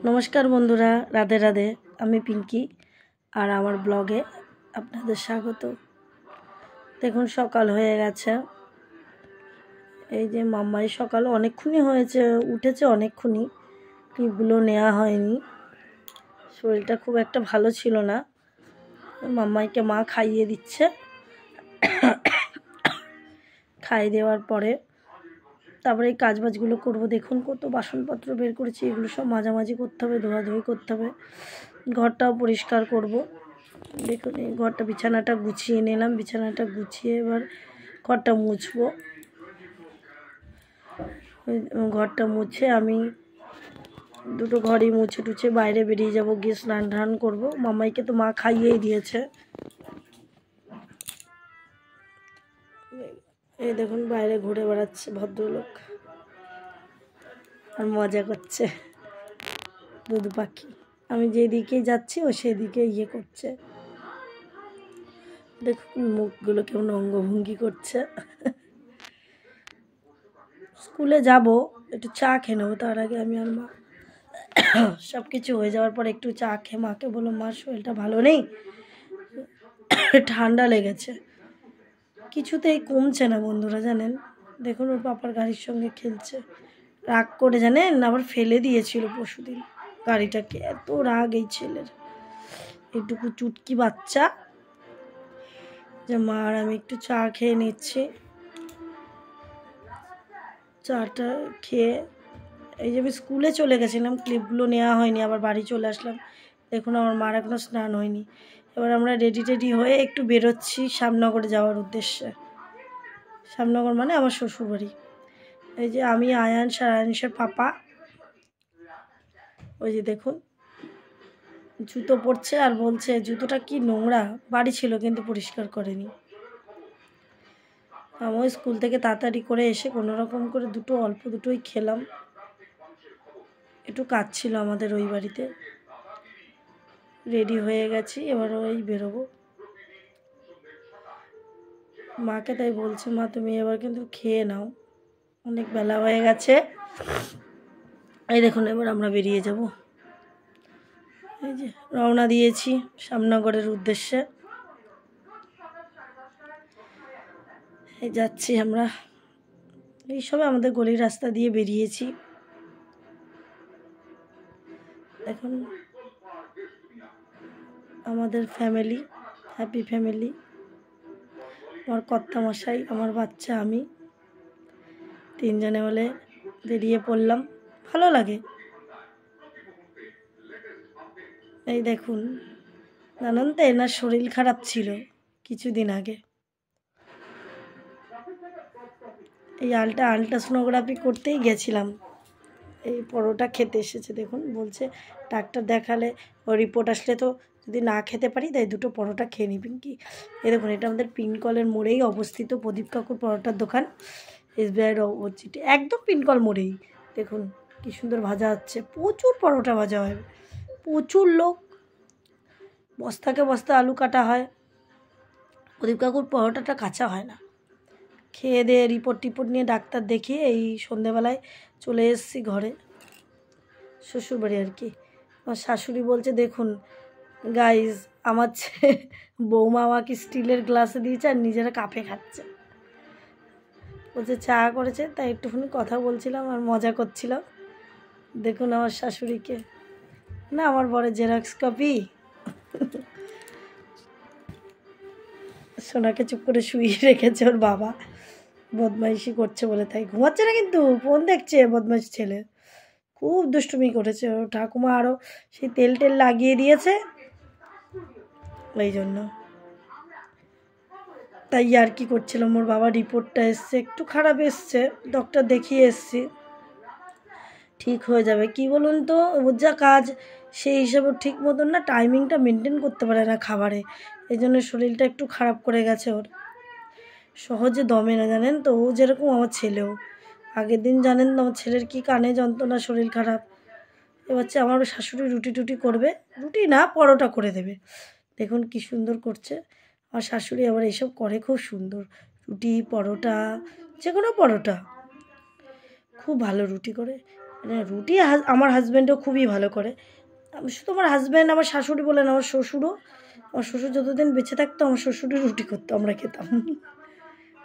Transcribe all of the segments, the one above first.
নমস্কার বন্ধুরা, রাধে রাধে। আমি পিঙ্কি আর আমার ব্লগে আপনাদের স্বাগত। দেখুন সকাল হয়ে গেছে। এই যে মাম্মাই সকাল অনেকক্ষণই হয়েছে, উঠেছে অনেকক্ষণই, ক্লিপগুলো নেওয়া হয়নি। শরীরটা খুব একটা ভালো ছিল না। মাম্মাইকে মা খাইয়ে দিচ্ছে। খাইয়ে দেওয়ার পরে তারপরে এই কাজবাজগুলো করবো। দেখুন কত বাসনপত্র বের করেছি, এগুলো সব মাঝামাঝি করতে হবে, ধোয়াধুয়ি করতে হবে। ঘরটাও পরিষ্কার করব। দেখুন এই ঘরটা, বিছানাটা গুছিয়ে নিলাম। বিছানাটা গুছিয়ে এবার ঘরটা মুছবো। ঘরটা মুছে আমি দুটো ঘরই মুছে টুছে বাইরে বেরিয়ে যাব, গিয়ে স্নান টান করবো। মামাইকে তো মা খাইয়েই দিয়েছে। এই দেখুন বাইরে ঘুরে বেড়াচ্ছে ভদ্রলোক আর মজা করছে, দুধ পাখি। আমি যেদিকে যাচ্ছি ও সেদিকে ইয়ে করছে। দেখুন মুখগুলো কেমন অঙ্গভঙ্গি করছে। স্কুলে যাব, একটু চা খেয়ে নেবো। তার আগে আমি আর মা সব কিছু হয়ে যাওয়ার পর একটু চা খেয়ে মাকে বললো, মা শরীরটা ভালো নেই, ঠান্ডা লেগেছে। কিছুতেই কমছে না বন্ধুরা, জানেন। দেখুন ওর পাপার গাড়ির সঙ্গে খেলছে, রাগ করে, জানেন, আবার ফেলে দিয়েছিল পরশুদিন গাড়িটাকে। এত রাগ এই ছেলের, এইটুকু চুটকি বাচ্চা। যে মা আর আমি একটু চা খেয়ে নিচ্ছি। চাটা খেয়ে এই যে আমি স্কুলে চলে গেছিলাম, ক্লিপগুলো নেওয়া হয়নি, আবার বাড়ি চলে আসলাম। দেখুন আমার মার এখনও স্নান হয়নি। এবার আমরা রেডি হয়ে একটু বেরোচ্ছি শ্যামনগরে যাওয়ার উদ্দেশ্যে। শ্যামনগর মানে আমার শ্বশুরবাড়ি। এই যে আমি, আয়ানস আর আয়ানসের পাপা। ওই যে দেখুন জুতো পরছে আর বলছে জুতোটা কি নোংরা। বাড়ি ছিল কিন্তু পরিষ্কার করেনি। আমি স্কুল থেকে তাড়াতাড়ি করে এসে কোনো রকম করে অল্প দুটোই খেলাম। একটু কাজ ছিল আমাদের ওই বাড়িতে। রেডি হয়ে গেছি, এবার ওই বেরোবো। মাকে তাই বলছে, মা তুমি এবার কিন্তু খেয়ে নাও, অনেক বেলা হয়ে গেছে। এই দেখুন এবার আমরা বেরিয়ে যাব। এই যে রওনা দিয়েছি শ্যামনগরের উদ্দেশ্যে। এই যাচ্ছি আমরা। এইসবে আমাদের গলির রাস্তা দিয়ে বেরিয়েছি। দেখুন আমাদের ফ্যামিলি, হ্যাপি ফ্যামিলি। আমার কর্তামশাই, আমার বাচ্চা, আমি, তিনজনে মিলে বেরিয়ে পড়লাম। ভালো লাগে। এই দেখুন, জানেন তো এনার শরীর খারাপ ছিল কিছুদিন আগে। এই আলট্রাসোনোগ্রাফি করতেই গেছিলাম। এই পরোটা খেতে এসেছে। দেখুন বলছে ডাক্তার দেখালে ও রিপোর্ট আসলে তো যদি না খেতে পারি তাই দুটো পরোটা খেয়ে নিবেন কি। এই দেখুন এটা আমাদের পিনকলের মোড়েই অবস্থিত প্রদীপ কাকুর পরোটার দোকান, SBI-এর অপোজিটে, একদম পিনকল মোড়েই। দেখুন কি সুন্দর ভাজা হচ্ছে, প্রচুর পরোটা ভাজা হয়, প্রচুর লোক, বস্তাকে বস্তা আলু কাটা হয়। প্রদীপ কাকুর পরোটাটা কাঁচা হয় না। খেয়ে দিয়ে রিপোর্ট নিয়ে ডাক্তার দেখিয়ে এই সন্ধেবেলায় চলে এসেছি ঘরে, শ্বশুরবাড়ি আর কি। আমার শাশুড়ি বলছে, দেখুন গাইজ, আমার বৌমা আমাকে স্টিলের গ্লাসে দিয়েছে আর নিজেরা কাপে খাচ্ছে। বলছে চা করেছে, তাই একটুখানি কথা বলছিলাম আর মজা করছিলাম। দেখুন আমার শাশুড়িকে, না আমার বরের জেরক্স কপি। সোনাকে চুপ করে শুইয়ে রেখেছে ওর বাবা, বদমাইশি করছে বলে, তাই ঘুমাচ্ছে না কিন্তু ফোন দেখছে। বদমাইশ ছেলে, খুব দুষ্টুমি করেছে। ওর ঠাকুমা আরও সেই তেল লাগিয়ে দিয়েছে, এই জন্য। তাই আর কি করছিলাম। ওর বাবা রিপোর্টটা এসছে, একটু খারাপ এসছে, ডক্টর দেখিয়ে এসছি, ঠিক হয়ে যাবে। কি বলুন তো, ওর যা কাজ সেই হিসাবে ঠিক মতন না টাইমিংটা মেনটেন করতে পারে না খাবারে, এই জন্য শরীরটা একটু খারাপ করে গেছে ওর। সহজে দমে না, জানেন তো। ও যেরকম আমার ছেলেও। আগের দিন জানেন তো আমার ছেলের কি কানে যন্ত্রণা, শরীর খারাপ। এবার আমার শাশুড়ি রুটি করবে, রুটি না পরোটা করে দেবে। দেখুন কি সুন্দর করছে আমার শাশুড়ি। আবার এইসব করে খুব সুন্দর, রুটি পরোটা, যে কোনো পরোটা খুব ভালো রুটি করে। মানে রুটি আমার হাজব্যান্ডও খুবই ভালো করে। শুধু আমার হাজব্যান্ড, আমার শাশুড়ি বলেন, আমার শ্বশুর যতদিন বেঁচে থাকতো আমার শ্বশুরই রুটি করতো, আমরা খেতাম।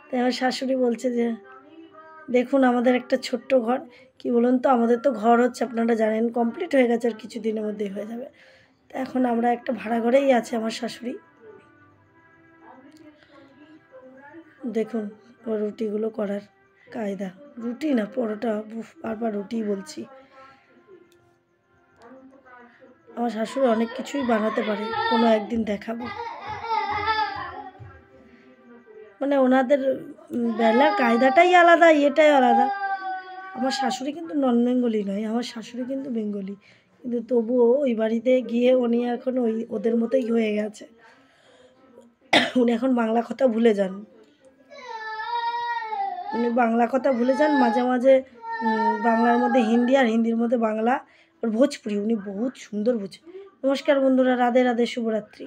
তাই আমার শাশুড়ি বলছে যে দেখুন আমাদের একটা ছোট্ট ঘর, কি বলুন তো, আমাদের তো ঘর হচ্ছে আপনারা জানেন কমপ্লিট হয়ে গেছে, আর কিছু দিনের মধ্যেই হয়ে যাবে। তো এখন আমরা একটা ভাড়া ঘরেই আছে আমার শাশুড়ি। দেখুন ও রুটিগুলো করার কায়দা, রুটি না পরোটা, বারবার রুটি বলছি। আমার শাশুড়ি অনেক কিছুই বানাতে পারে, কোনো একদিন দেখাবো। মানে ওনাদের বেলার কায়দাটাই আলাদা, ইয়েটাই আলাদা। আমার শাশুড়ি কিন্তু নন বেঙ্গলি নয়, আমার শাশুড়ি কিন্তু বেঙ্গলি, কিন্তু তবুও ওই বাড়িতে গিয়ে উনি এখন ওদের মতোই হয়ে গেছে। উনি এখন বাংলা কথা ভুলে যান, মাঝে মাঝে বাংলার মধ্যে হিন্দি আর হিন্দির মধ্যে বাংলা আর ভোজপুরি উনি বহুত সুন্দর বোঝে। নমস্কার বন্ধুরা, রাধে রাধে, শুভরাত্রি।